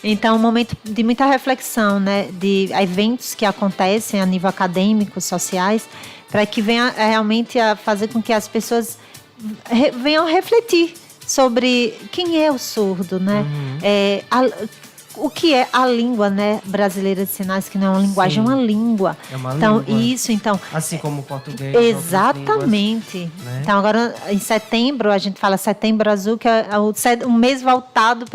Então, um momento de muita reflexão, né? De eventos que acontecem a nível acadêmico, sociais, para que venha realmente a fazer com que as pessoas venham refletir sobre quem é o surdo, né? O que é a língua, né, brasileira de sinais, que não é uma linguagem, é uma língua. É uma então, língua. Isso, então. Assim como o português. Exatamente. Línguas, né? Então, agora, em setembro, a gente fala Setembro Azul, que é um mês voltado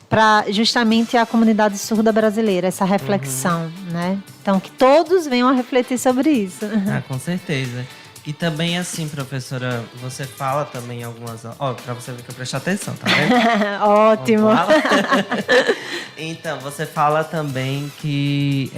para justamente a comunidade surda brasileira, essa reflexão, né? Então, que todos venham a refletir sobre isso. Com certeza. E também, assim, professora, você fala também algumas... para você ver que eu preste atenção, tá vendo? Ótimo. Então, você fala também que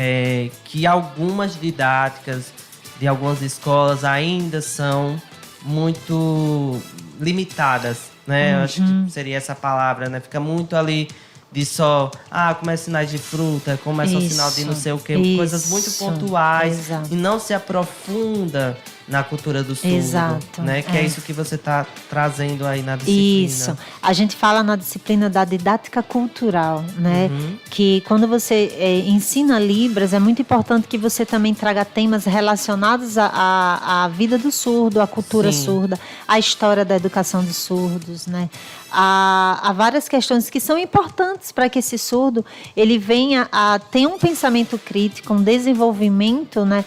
algumas didáticas de algumas escolas ainda são muito limitadas, né? Eu acho que seria essa palavra, né? Fica muito ali de só, como é sinais de fruta, como é só sinal de não sei o quê, coisas muito pontuais. Exato. E não se aprofunda na cultura do surdo, Exato, né? Que é isso que você está trazendo aí na disciplina. Isso. A gente fala na disciplina da didática cultural, né? Que quando você ensina Libras, é muito importante que você também traga temas relacionados à vida do surdo, à cultura surda, à história da educação dos surdos, né? Há várias questões que são importantes para que esse surdo ele venha a ter um pensamento crítico, um desenvolvimento, né?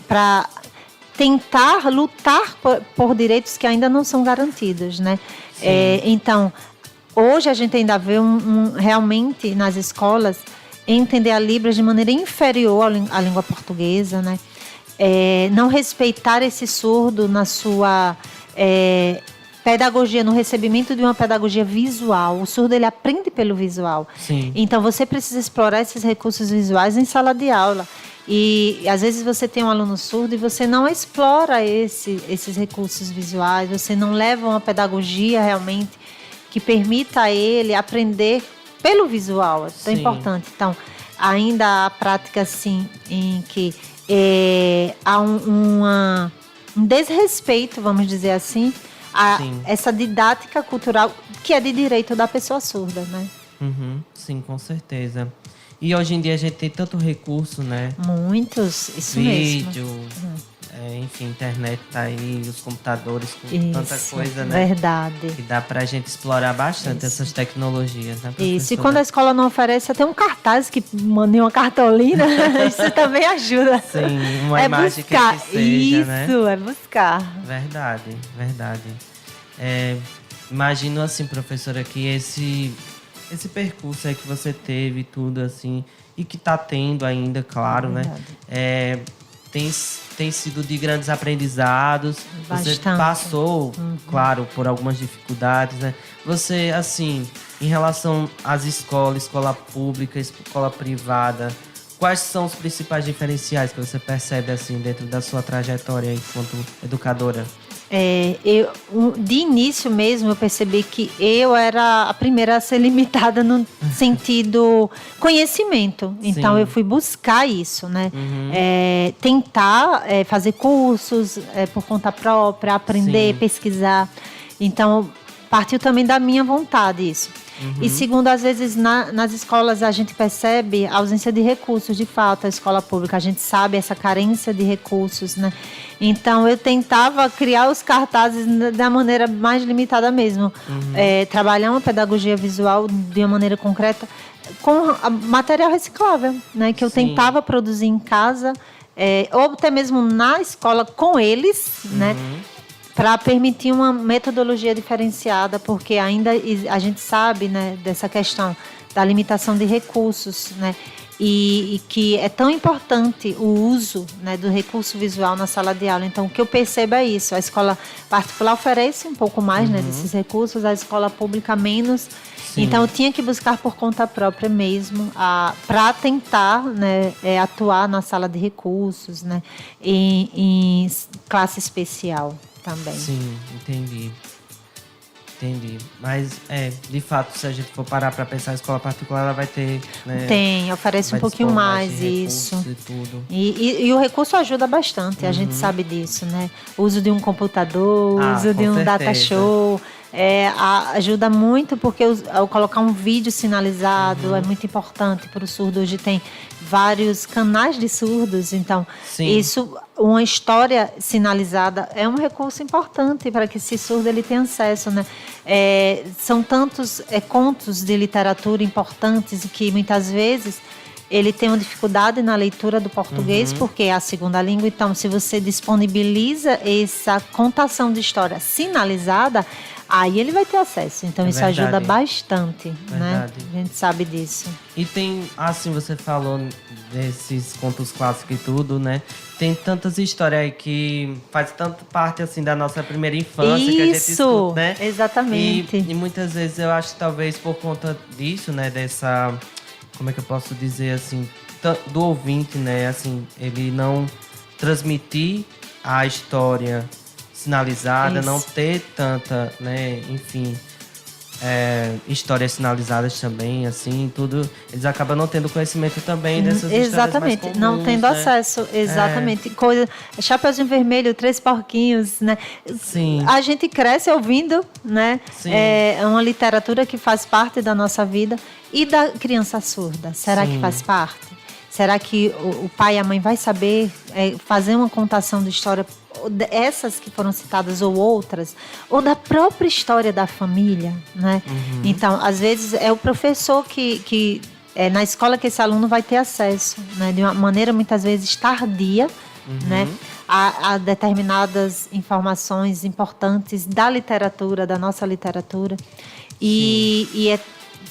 Para tentar lutar por direitos que ainda não são garantidos, né? Então, hoje a gente ainda vê realmente nas escolas entender a Libras de maneira inferior à língua portuguesa, né? Não respeitar esse surdo na sua pedagogia, no recebimento de uma pedagogia visual. O surdo, ele aprende pelo visual. Então, você precisa explorar esses recursos visuais em sala de aula. E, às vezes, você tem um aluno surdo e você não explora esses recursos visuais, você não leva uma pedagogia realmente que permita a ele aprender pelo visual. É tão importante. Então, ainda há prática, assim, em que há um desrespeito, vamos dizer assim, a essa didática cultural que é de direito da pessoa surda, né? Sim, com certeza. E hoje em dia a gente tem tanto recurso, né? Muitos, isso mesmo. Vídeo, enfim, internet tá aí, os computadores com tanta coisa, né? Verdade. Que dá pra gente explorar bastante essas tecnologias, né, professora? Isso, e quando a escola não oferece até um cartaz que mande uma cartolina, isso também ajuda. Sim, uma imagem buscar. Que seja, né? Isso, é buscar. Verdade. Imagino assim, professora, que esse percurso aí que você teve, tudo assim, e que tá tendo ainda, claro, né? tem sido de grandes aprendizados. Você Bastante. passou, claro, por algumas dificuldades, né? Você, assim, em relação às escolas, escola pública, escola privada, quais são os principais diferenciais que você percebe, assim, dentro da sua trajetória enquanto educadora? De início mesmo, eu percebi que eu era a primeira a ser limitada no sentido conhecimento. Então, Sim. eu fui buscar isso, né? Tentar fazer cursos por conta própria, aprender, Sim. pesquisar. Então, partiu também da minha vontade isso. E segundo, às vezes, nas escolas a gente percebe a ausência de recursos, de fato, a escola pública, a gente sabe essa carência de recursos, né? Então, eu tentava criar os cartazes da maneira mais limitada mesmo. Trabalhar uma pedagogia visual de uma maneira concreta com material reciclável, né? Que eu Sim. tentava produzir em casa, ou até mesmo na escola com eles, né? Para permitir uma metodologia diferenciada, porque ainda a gente sabe, né, dessa questão da limitação de recursos, né, e que é tão importante o uso, né, do recurso visual na sala de aula. Então, o que eu percebo é isso: a escola particular oferece um pouco mais, né, desses recursos, a escola pública menos. Sim. Então, eu tinha que buscar por conta própria mesmo, para tentar, né, atuar na sala de recursos, né, em classe especial também. Sim, entendi. Mas, de fato, se a gente for parar para pensar, a escola particular, ela vai ter, né, Oferece um vai pouquinho dispor mais de isso. recursos e tudo. E o recurso ajuda bastante, a gente sabe disso, né? O uso de um computador, o uso com de um data certeza. show, ajuda muito, porque ao colocar um vídeo sinalizado é muito importante para o surdo. Hoje tem vários canais de surdos, então Sim. uma história sinalizada é um recurso importante para que esse surdo ele tenha acesso, né? São tantos contos de literatura importantes e que muitas vezes ele tem uma dificuldade na leitura do português, porque é a segunda língua. Então, se você disponibiliza essa contação de história sinalizada, aí ele vai ter acesso. Então, isso verdade. ajuda bastante, né? Verdade. A gente sabe disso. E tem, assim, você falou desses contos clássicos e tudo, né? Tem tantas histórias aí que faz tanto parte, assim, da nossa primeira infância, que a gente escuta, né? Exatamente. E muitas vezes eu acho que talvez por conta disso, né? Dessa, como é que eu posso dizer, assim, do ouvinte, né? Assim, ele não transmitir a história sinalizada, Isso. não ter tanta, né? Enfim, histórias sinalizadas também, assim, tudo. Eles acabam não tendo conhecimento também dessas histórias Exatamente, mais não comuns, tendo né? acesso, exatamente. Coisa, Chapeuzinho Vermelho, Três Porquinhos, né? Sim. A gente cresce ouvindo, né? Sim. É uma literatura que faz parte da nossa vida. E da criança surda, será Sim. que faz parte? Será que o pai e a mãe vai saber fazer uma contação de história, essas que foram citadas ou outras, ou da própria história da família, né? Então, às vezes é o professor que na escola que esse aluno vai ter acesso, né? De uma maneira muitas vezes tardia, né? A determinadas informações importantes da literatura, da nossa literatura.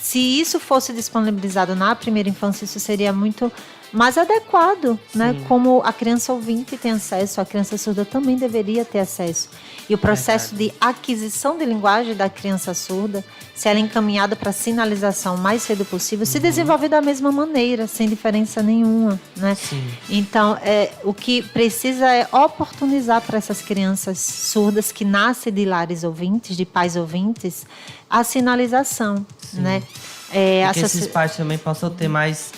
Se isso fosse disponibilizado na primeira infância, isso seria muito mais adequado, né? Como a criança ouvinte tem acesso, a criança surda também deveria ter acesso. E o processo de aquisição de linguagem da criança surda, se ela é encaminhada para sinalização o mais cedo possível, se desenvolve da mesma maneira, sem diferença nenhuma, né? Sim. Então, o que precisa é oportunizar para essas crianças surdas que nascem de lares ouvintes, de pais ouvintes, a sinalização, né? Que esses pais também possam ter mais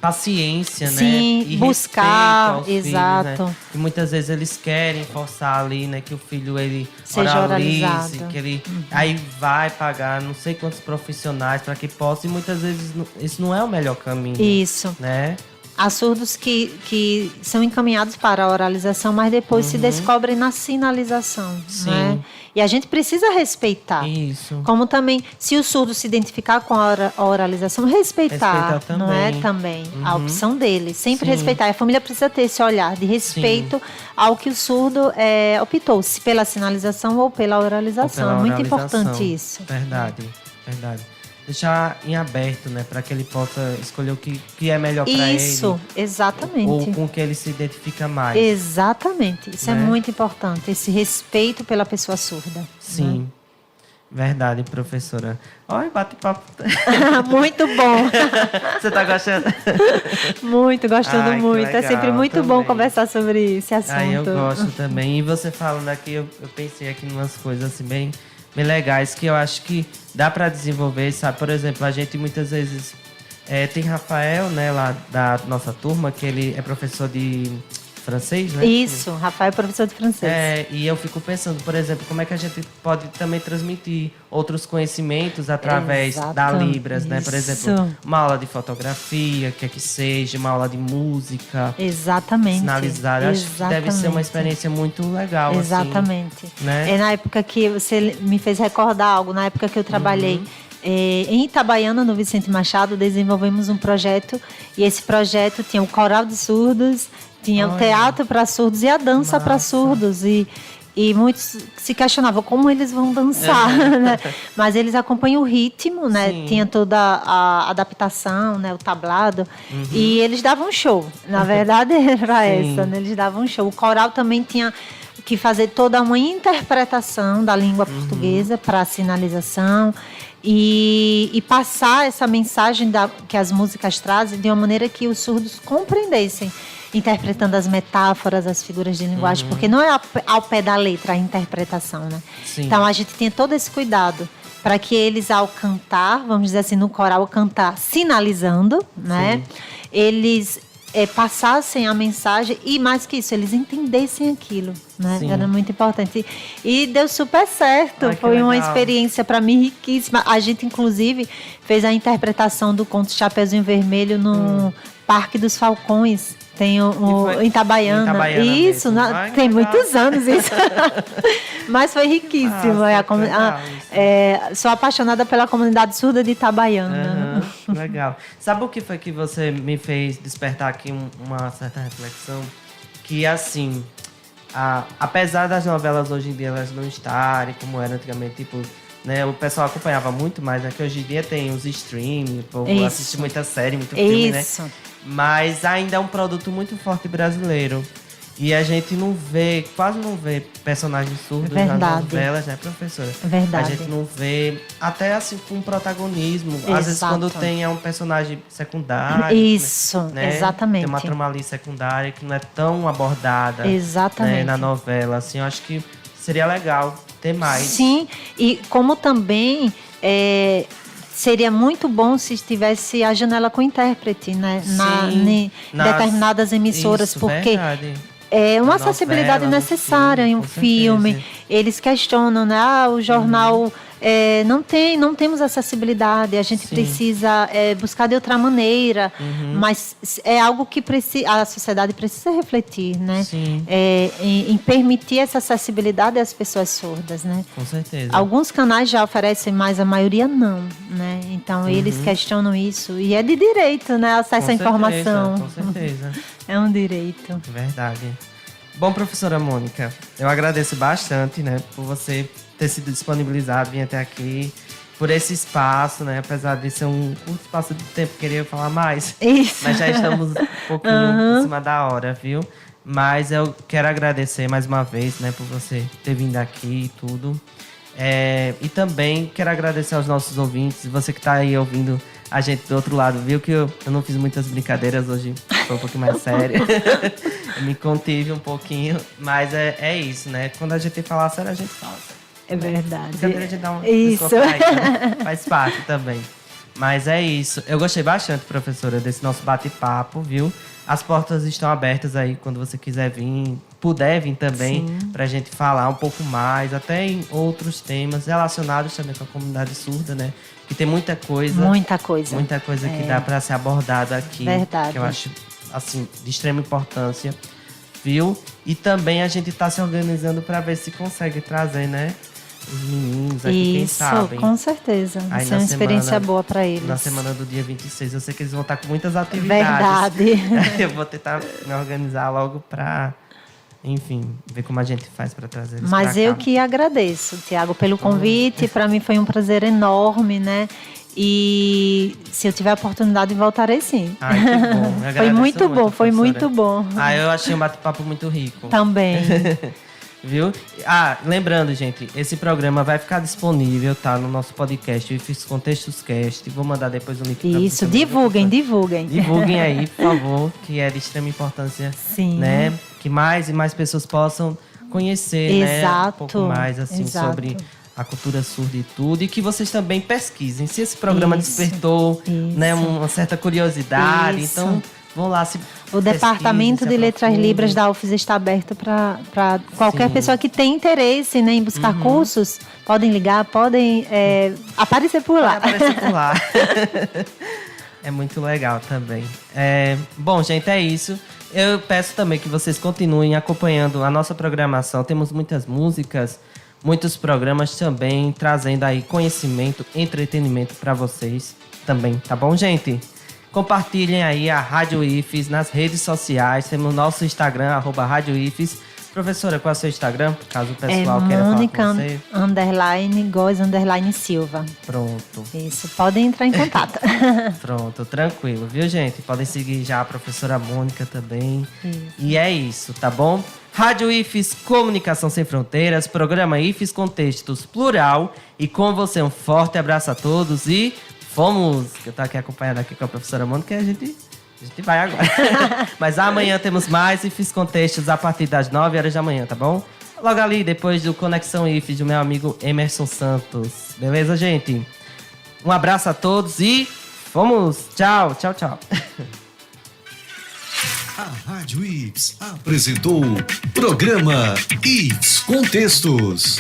paciência, Sim, né? E buscar, respeito aos exato. filhos, né? E muitas vezes eles querem forçar ali, né? Que o filho ele Seja oralize, oralizado. que ele aí vai pagar não sei quantos profissionais para que possa, e muitas vezes isso não é o melhor caminho. Isso. Né? Há surdos que são encaminhados para a oralização, mas depois se descobrem na sinalização. Sim. Né? E a gente precisa respeitar. Isso. Como também, se o surdo se identificar com a oralização, respeitar também. não é também a opção dele. Sempre respeitar. A família precisa ter esse olhar de respeito ao que o surdo optou, se pela sinalização ou pela oralização. É muito importante isso. Verdade, verdade. deixar em aberto, né? Para que ele possa escolher o que é melhor para ele. Isso, exatamente. Ou com o que ele se identifica mais. Exatamente. Isso é Né? muito importante, esse respeito pela pessoa surda. Sim. Né? Verdade, professora. Olha, bate-papo. Muito bom. Você tá gostando? Muito, gostando Ai, que muito. É legal, sempre muito bom também. conversar sobre esse assunto. Ah, eu gosto também. E você falando aqui, eu pensei aqui em umas coisas assim bem legais que eu acho que dá para desenvolver, sabe? Por exemplo, a gente muitas vezes tem Rafael, né, lá da nossa turma, que ele é professor de francês, né? Isso, Rafael é professor de francês. E eu fico pensando, por exemplo, como é que a gente pode também transmitir outros conhecimentos através da Libras, né? Por exemplo, uma aula de fotografia, quer que seja, uma aula de música. Exatamente. Sinalizada. Acho que deve ser uma experiência muito legal. Exatamente. Assim, né? É na época que você me fez recordar algo, na época que eu trabalhei em Itabaiana, no Vicente Machado, desenvolvemos um projeto e esse projeto tinha o coral de surdos, tinha o teatro para surdos e a dança para surdos. E muitos se questionavam como eles vão dançar, né? Mas eles acompanham o ritmo, né? Sim. Tinha toda a adaptação, né? O tablado. E eles davam show. Na verdade, era essa, né? Eles davam show. O coral também tinha que fazer toda uma interpretação da língua portuguesa para a sinalização e passar essa mensagem que as músicas trazem de uma maneira que os surdos compreendessem, interpretando as metáforas, as figuras de linguagem, porque não é ao pé da letra a interpretação, né? Sim. Então, a gente tinha todo esse cuidado para que eles, ao cantar, vamos dizer assim, no coral, cantar sinalizando, né? Eles passassem a mensagem e, mais que isso, eles entendessem aquilo, né? Sim. Era muito importante. E deu super certo. Ai, foi uma legal. experiência para mim riquíssima. A gente, inclusive, fez a interpretação do conto Chapeuzinho Vermelho no Parque dos Falcões. Tem em Itabaiana. Isso, tem muitos anos isso. Mas foi riquíssimo. Sou apaixonada pela comunidade surda de Itabaiana. Legal. Sabe o que foi que você me fez despertar aqui uma certa reflexão? Que, assim, apesar das novelas hoje em dia elas não estarem como era antigamente, tipo, né, o pessoal acompanhava muito mais, né? Que hoje em dia tem os streams, o povo assiste muita série, muito filme, né? Mas ainda é um produto muito forte brasileiro. E a gente quase não vê personagens surdos nas novelas, né, professora? É verdade. A gente não vê, até assim, com protagonismo. Exato. Às vezes, quando tem um personagem secundário. Isso, né? exatamente. Tem uma trama ali secundária que não é tão abordada. Exatamente. Né, na novela. Assim, eu acho que seria legal ter mais. Sim, e como também seria muito bom se tivesse a janela com intérprete, né? Em determinadas emissoras, isso, porque verdade. é uma acessibilidade novela, necessária em um filme. Eles questionam, né? O jornal não temos acessibilidade, a gente precisa buscar de outra maneira, mas é algo que a sociedade precisa refletir, né? Em permitir essa acessibilidade às pessoas surdas, né? Com certeza. Alguns canais já oferecem, mas a maioria não, né? Então eles questionam isso e é de direito, né? Acesso à informação. Com certeza. É um direito. Verdade. Bom, professora Mônica, eu agradeço bastante, né, por você ter sido disponibilizado, vir até aqui, por esse espaço, né, apesar de ser um curto espaço de tempo, queria falar mais. Isso. Mas já estamos um pouquinho em cima da hora, viu? Mas eu quero agradecer mais uma vez, né, por você ter vindo aqui e tudo. E também quero agradecer aos nossos ouvintes, você que está aí ouvindo a gente do outro lado, viu que eu não fiz muitas brincadeiras hoje, foi um pouquinho mais sério. Eu me contive um pouquinho, mas é isso, né? Quando a gente fala sério, a gente fala sério. É verdade. Brincadeira de dar uma isso. Né? Faz parte também. Mas é isso. Eu gostei bastante, professora, desse nosso bate-papo, viu? As portas estão abertas aí quando você quiser vir, puder vir também, pra gente falar um pouco mais, até em outros temas relacionados também com a comunidade surda, né? Que tem muita coisa. Muita coisa. Muita coisa que dá pra ser abordada aqui. Verdade. Que eu acho, assim, de extrema importância, viu? E também a gente tá se organizando pra ver se consegue trazer, né? Os meninos aqui, quem sabe. Isso, com certeza. Vai ser uma experiência boa para eles. Na semana do dia 26, eu sei que eles vão estar com muitas atividades. Verdade. Eu vou tentar me organizar logo para, enfim, ver como a gente faz para trazer eles. Mas eu que agradeço, Tiago, pelo convite. Para mim foi um prazer enorme, né? E se eu tiver a oportunidade, voltarei sim. Ai, que bom. Eu Foi muito bom, professora. foi muito bom. Eu achei um bate-papo muito rico. Também. Viu? Lembrando, gente, esse programa vai ficar disponível, tá? No nosso podcast, o IFES Contextos Cast. Vou mandar depois o link pra vocês. Isso, divulguem. Divulguem aí, por favor, que é de extrema importância, Sim. né? Que mais e mais pessoas possam conhecer, né? Um pouco mais, assim, sobre a cultura surda e tudo. E que vocês também pesquisem. Se esse programa despertou, né, uma certa curiosidade, então vão lá se O Departamento de Letras Libras da UFES está aberto para qualquer pessoa que tem interesse, né, em buscar cursos. Podem ligar, podem aparecer por lá. É muito legal também. Bom, gente, é isso. Eu peço também que vocês continuem acompanhando a nossa programação. Temos muitas músicas, muitos programas também, trazendo aí conhecimento, entretenimento para vocês também, tá bom, gente? Compartilhem aí a Rádio IFES nas redes sociais. Temos o nosso Instagram, @Rádio IFES. Professora, qual é o seu Instagram? Caso o pessoal queira falar com você. Mônica_Góes_Silva. Pronto. Isso, podem entrar em contato. Pronto, tranquilo, viu, gente? Podem seguir já a professora Mônica também. E é isso, tá bom? Rádio IFES Comunicação Sem Fronteiras, programa IFES Contextos Plural. E com você, um forte abraço a todos e fomos! Eu tô aqui acompanhando aqui com a professora Mônica e a gente vai agora. Mas amanhã temos mais IFES Contextos a partir das 9 horas da manhã, tá bom? Logo ali, depois do Conexão IFES, do meu amigo Emerson Santos. Beleza, gente? Um abraço a todos e fomos! Tchau, tchau, tchau. A Rádio IFES apresentou o programa IFES Contextos.